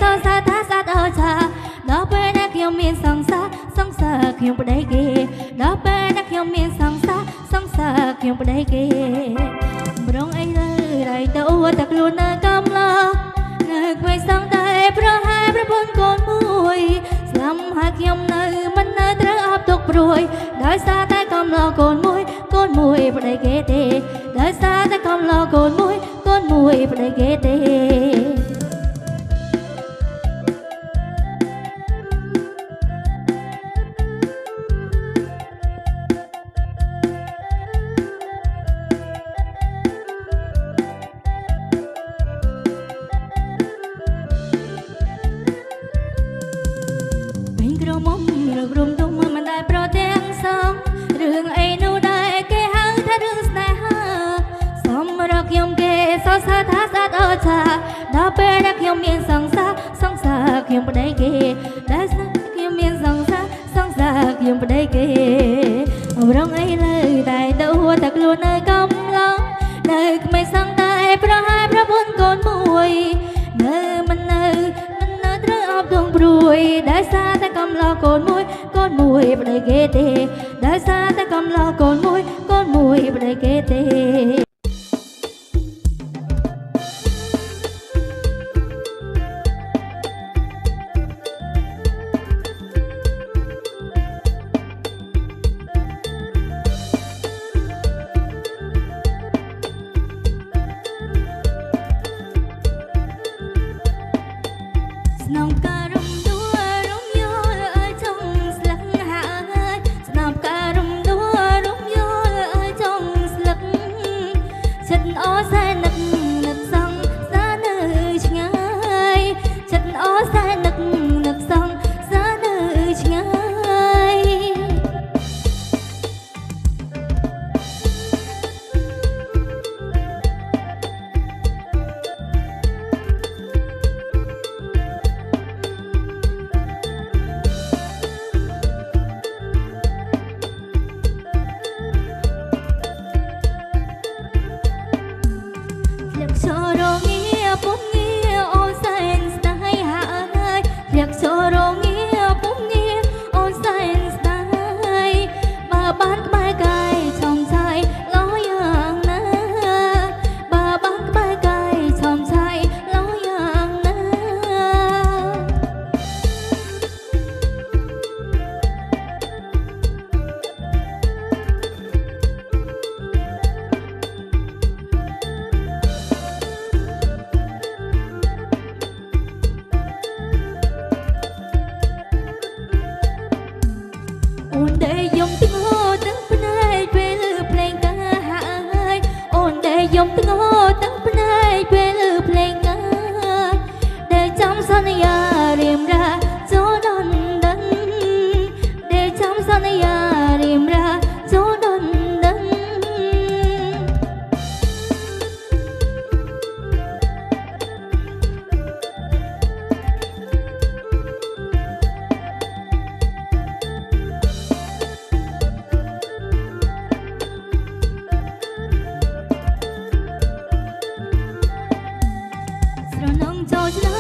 សរសើរថាស្អាតអស្ចារ្យដល់ពេលដែលខ្ញុំមានសង្សារខ្ញុំប្តីគេដល់ពេលដែលខ្ញុំមានសង្សារខ្ញុំប្តីគេម្ដងអីលើដៃទៅអួតតែខ្លួននៅកំឡោះនៅក្មេងសង្តែប្រហែលប្រពន្ធកូនមួយស្លាប់ហើយខ្ញុំនៅមិននៅត្រូវអបទុកព្រួយដោយសារតែកំឡោះកូនមួយប្តីគេទេដោយសារតែកំឡោះកូនមួយប្តីគេទេក្រមុំរករុំទុំមិនដែលប្រទាំងសងរឿងអីនោះដែរគេហៅថារឿងស្នេហាសម្រាប់ខ្ញុំគេសរសើរថាស្អាតអស្ចារ្យដល់ពេលដែលខ្ញុំមានសង្សារខ្ញុំប្តីគេដែលខ្ញុំមានសង្សារខ្ញុំប្តីគេរងអីលើតែទៅហួតែខ្លួននៅកំឡុងនៅក្មេងសង្តែប្រហែលប្រពន្ធកូនមួយនៅមិននៅត្រូវអបទងព្រួយដោយសារតែកំឡោះកូនមួយប្តីគេទេដោយសារតែកំឡោះកូនមួយប្តីគេទេស្នងការរំដួលរំយល់ឲ្យចង់ស្លឹកហើយស្នងការរំដួលរំយល់ឲ្យចង់ស្លឹកចិត្តអសែននឹកសងសានៅឆ្ងាយចិត្តអសែននឹកសងសានៅឆ្ងាយចូលរងងារពុំងារអូនសែនស្ដាយហើយលាក់ចូលរងងារពុំងារអូនសែនស្ដាយបើបានក្បែរកាយឆំឆាយលោយ៉ាងណាបើបានក្បែរកាយឆំឆាយលោយ៉ាងណាអូនដែលយំទាំងហូរទាំងភ្នែកពេលឮភ្លេងការហើយអូនដែលយំទាំងហូរទាំងភ្នែកពេលឮភ្លេងការដែលចាំសន្យារៀមរាចូលដល់ដឹងដែលចាំសន្យារៀមរាចូលដល់ដឹងស្រណងចូល